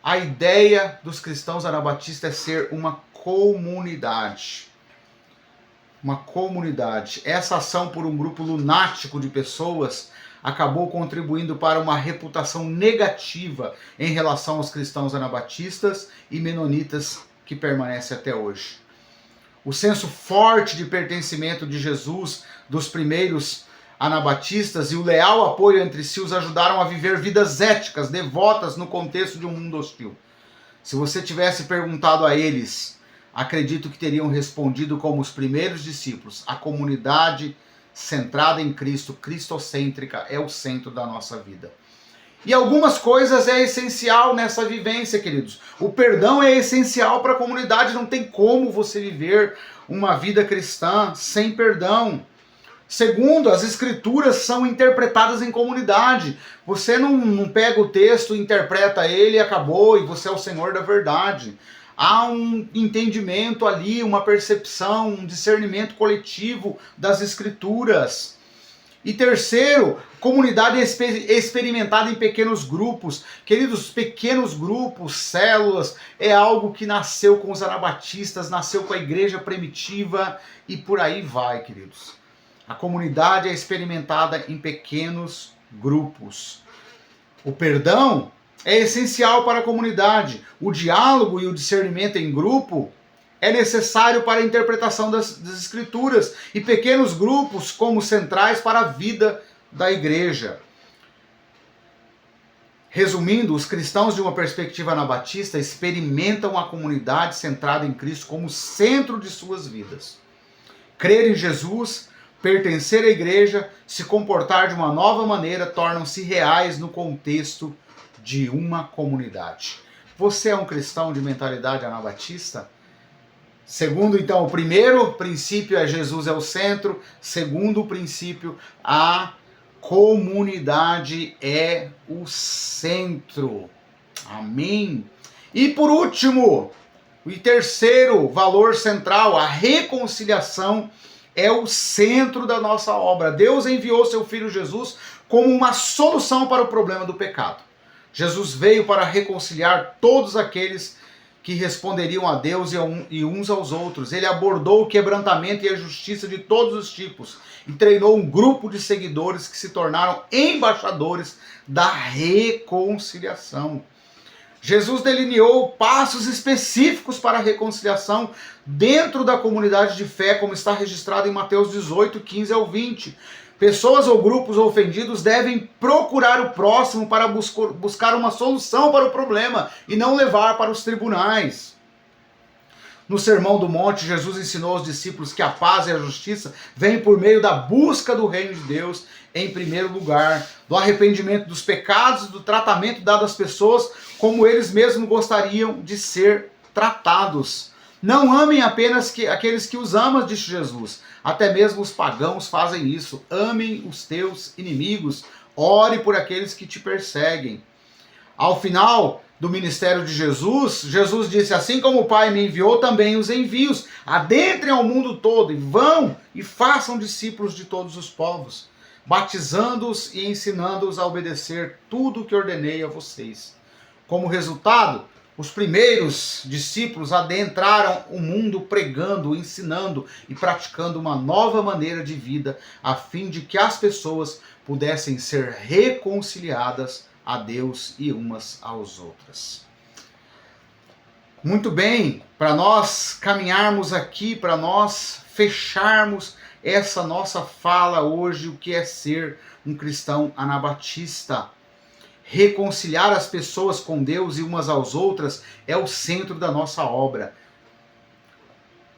a ideia dos cristãos anabatistas é ser uma comunidade. Uma comunidade. Essa ação por um grupo lunático de pessoas acabou contribuindo para uma reputação negativa em relação aos cristãos anabatistas e menonitas que permanece até hoje. O senso forte de pertencimento de Jesus dos primeiros anabatistas e o leal apoio entre si os ajudaram a viver vidas éticas, devotas no contexto de um mundo hostil. Se você tivesse perguntado a eles, acredito que teriam respondido como os primeiros discípulos: a comunidade centrada em Cristo, cristocêntrica, é o centro da nossa vida. E algumas coisas é essencial nessa vivência, queridos. O perdão é essencial para a comunidade, não tem como você viver uma vida cristã sem perdão. Segundo, as escrituras são interpretadas em comunidade. Você não pega o texto, interpreta ele e acabou, e você é o Senhor da verdade. Há um entendimento ali, uma percepção, um discernimento coletivo das escrituras. E terceiro, comunidade experimentada em pequenos grupos. Queridos, pequenos grupos, células, é algo que nasceu com os anabatistas, nasceu com a igreja primitiva e por aí vai, queridos. A comunidade é experimentada em pequenos grupos. O perdão é essencial para a comunidade. O diálogo e o discernimento em grupo é necessário para a interpretação das escrituras. E pequenos grupos como centrais para a vida da igreja. Resumindo, os cristãos de uma perspectiva anabatista experimentam a comunidade centrada em Cristo como centro de suas vidas. Crer em Jesus, pertencer à igreja, se comportar de uma nova maneira, tornam-se reais no contexto de uma comunidade. Você é um cristão de mentalidade anabatista? Segundo, então, o primeiro princípio é Jesus é o centro. Segundo princípio, a comunidade é o centro. Amém? E por último, o terceiro valor central, a reconciliação é o centro da nossa obra. Deus enviou seu Filho Jesus como uma solução para o problema do pecado. Jesus veio para reconciliar todos aqueles que responderiam a Deus e uns aos outros. Ele abordou o quebrantamento e a justiça de todos os tipos e treinou um grupo de seguidores que se tornaram embaixadores da reconciliação. Jesus delineou passos específicos para a reconciliação dentro da comunidade de fé, como está registrado em Mateus 18, 15 ao 20. Pessoas ou grupos ofendidos devem procurar o próximo para buscar uma solução para o problema e não levar para os tribunais. No Sermão do Monte, Jesus ensinou aos discípulos que a paz e a justiça vêm por meio da busca do reino de Deus em primeiro lugar, do arrependimento dos pecados, do tratamento dado às pessoas como eles mesmos gostariam de ser tratados. Não amem apenas aqueles que os amam, disse Jesus. Até mesmo os pagãos fazem isso. Amem os teus inimigos. Ore por aqueles que te perseguem. Ao final do ministério de Jesus, Jesus disse: assim como o Pai me enviou, também os envio. Adentrem ao mundo todo e vão e façam discípulos de todos os povos, batizando-os e ensinando-os a obedecer tudo o que ordenei a vocês. Como resultado, os primeiros discípulos adentraram o mundo pregando, ensinando e praticando uma nova maneira de vida, a fim de que as pessoas pudessem ser reconciliadas a Deus e umas às outras. Muito bem, para nós caminharmos aqui, para nós fecharmos essa nossa fala hoje, o que é ser um cristão anabatista. Reconciliar as pessoas com Deus e umas às outras é o centro da nossa obra.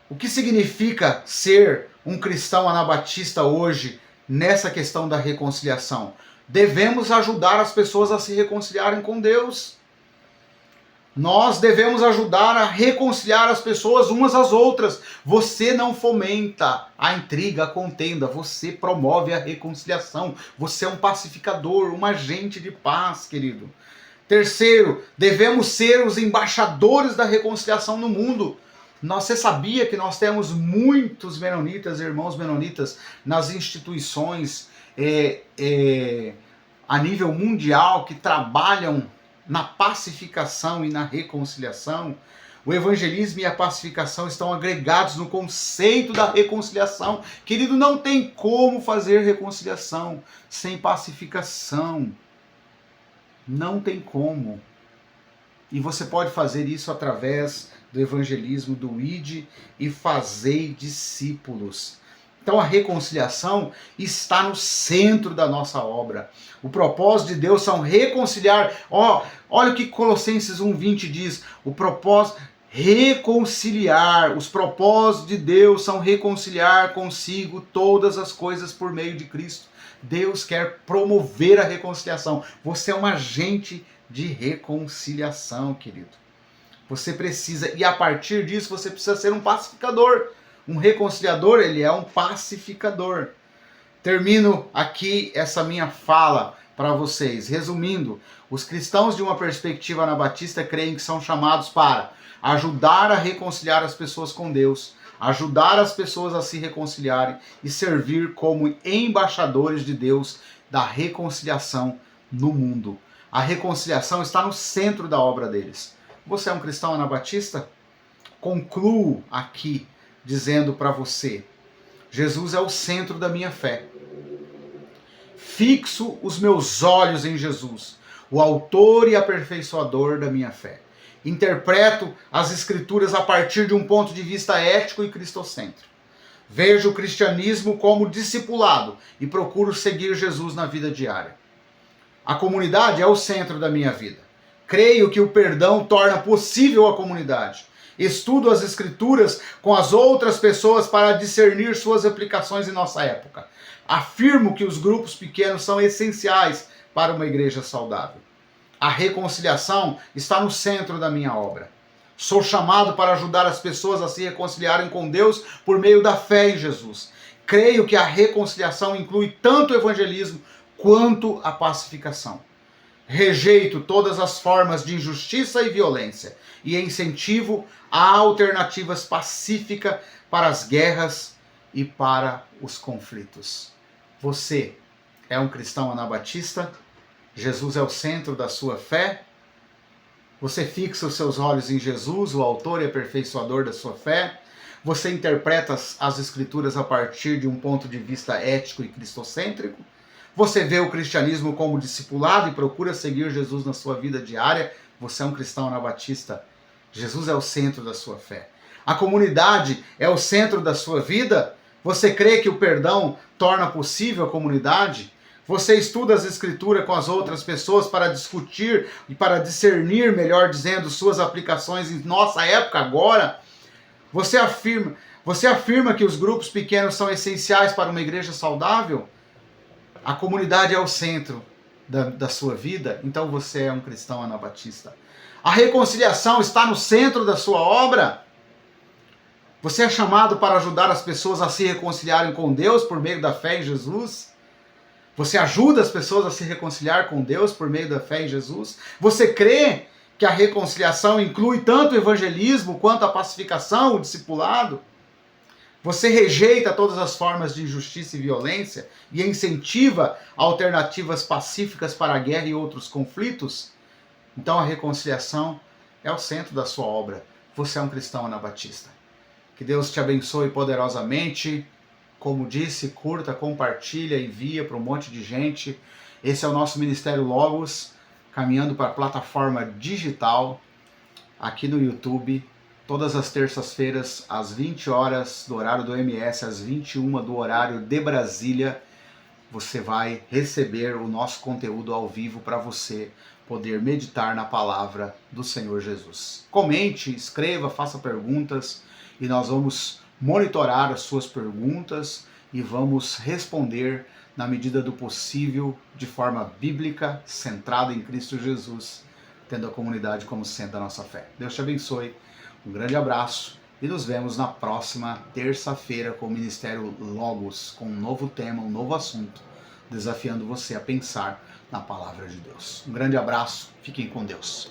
O que significa ser um cristão anabatista hoje nessa questão da reconciliação? Devemos ajudar as pessoas a se reconciliarem com Deus. Nós devemos ajudar a reconciliar as pessoas umas às outras. Você não fomenta a intriga, a contenda, você promove a reconciliação. Você é um pacificador, um agente de paz, querido. Terceiro, devemos ser os embaixadores da reconciliação no mundo. Você sabia que nós temos muitos menonitas, irmãos menonitas, nas instituições a nível mundial que trabalham na pacificação e na reconciliação? O evangelismo e a pacificação estão agregados no conceito da reconciliação. Querido, não tem como fazer reconciliação sem pacificação. Não tem como. E você pode fazer isso através do evangelismo, do ide e fazei discípulos. Então a reconciliação está no centro da nossa obra. O propósito de Deus são reconciliar. Olha o que Colossenses 1:20 diz. O propósito, reconciliar. Os propósitos de Deus são reconciliar consigo todas as coisas por meio de Cristo. Deus quer promover a reconciliação. Você é um agente de reconciliação, querido. Você precisa, e a partir disso você precisa ser um pacificador. Um reconciliador, ele é um pacificador. Termino aqui essa minha fala para vocês. Resumindo, os cristãos de uma perspectiva anabatista creem que são chamados para ajudar a reconciliar as pessoas com Deus, ajudar as pessoas a se reconciliarem e servir como embaixadores de Deus da reconciliação no mundo. A reconciliação está no centro da obra deles. Você é um cristão anabatista? Concluo aqui dizendo para você: Jesus é o centro da minha fé. Fixo os meus olhos em Jesus, o autor e aperfeiçoador da minha fé. Interpreto as Escrituras a partir de um ponto de vista ético e cristocêntrico. Vejo o cristianismo como discipulado e procuro seguir Jesus na vida diária. A comunidade é o centro da minha vida. Creio que o perdão torna possível a comunidade. Estudo as Escrituras com as outras pessoas para discernir suas aplicações em nossa época. Afirmo que os grupos pequenos são essenciais para uma igreja saudável. A reconciliação está no centro da minha obra. Sou chamado para ajudar as pessoas a se reconciliarem com Deus por meio da fé em Jesus. Creio que a reconciliação inclui tanto o evangelismo quanto a pacificação. Rejeito todas as formas de injustiça e violência e incentivo a alternativas pacíficas para as guerras e para os conflitos. Você é um cristão anabatista? Jesus é o centro da sua fé? Você fixa os seus olhos em Jesus, o autor e aperfeiçoador da sua fé? Você interpreta as Escrituras a partir de um ponto de vista ético e cristocêntrico? Você vê o cristianismo como discipulado e procura seguir Jesus na sua vida diária? Você é um cristão anabatista. Jesus é o centro da sua fé. A comunidade é o centro da sua vida? Você crê que o perdão torna possível a comunidade? Você estuda as Escrituras com as outras pessoas para discutir e para discernir, melhor dizendo, suas aplicações em nossa época agora? Você afirma que os grupos pequenos são essenciais para uma igreja saudável? A comunidade é o centro da sua vida, então você é um cristão anabatista. A reconciliação está no centro da sua obra? Você é chamado para ajudar as pessoas a se reconciliarem com Deus por meio da fé em Jesus? Você ajuda as pessoas a se reconciliar com Deus por meio da fé em Jesus? Você crê que a reconciliação inclui tanto o evangelismo quanto a pacificação, o discipulado? Você rejeita todas as formas de injustiça e violência e incentiva alternativas pacíficas para a guerra e outros conflitos? Então a reconciliação é o centro da sua obra. Você é um cristão anabatista. Que Deus te abençoe poderosamente. Como disse, curta, compartilha, envia para um monte de gente. Esse é o nosso Ministério Logos, caminhando para a plataforma digital aqui no YouTube. Todas as terças-feiras, às 20 horas do horário do MS, às 21 do horário de Brasília, você vai receber o nosso conteúdo ao vivo para você poder meditar na palavra do Senhor Jesus. Comente, escreva, faça perguntas e nós vamos monitorar as suas perguntas e vamos responder na medida do possível, de forma bíblica, centrada em Cristo Jesus, tendo a comunidade como centro da nossa fé. Deus te abençoe, um grande abraço e nos vemos na próxima terça-feira com o Ministério Logos, com um novo tema, um novo assunto, desafiando você a pensar na palavra de Deus. Um grande abraço, fiquem com Deus.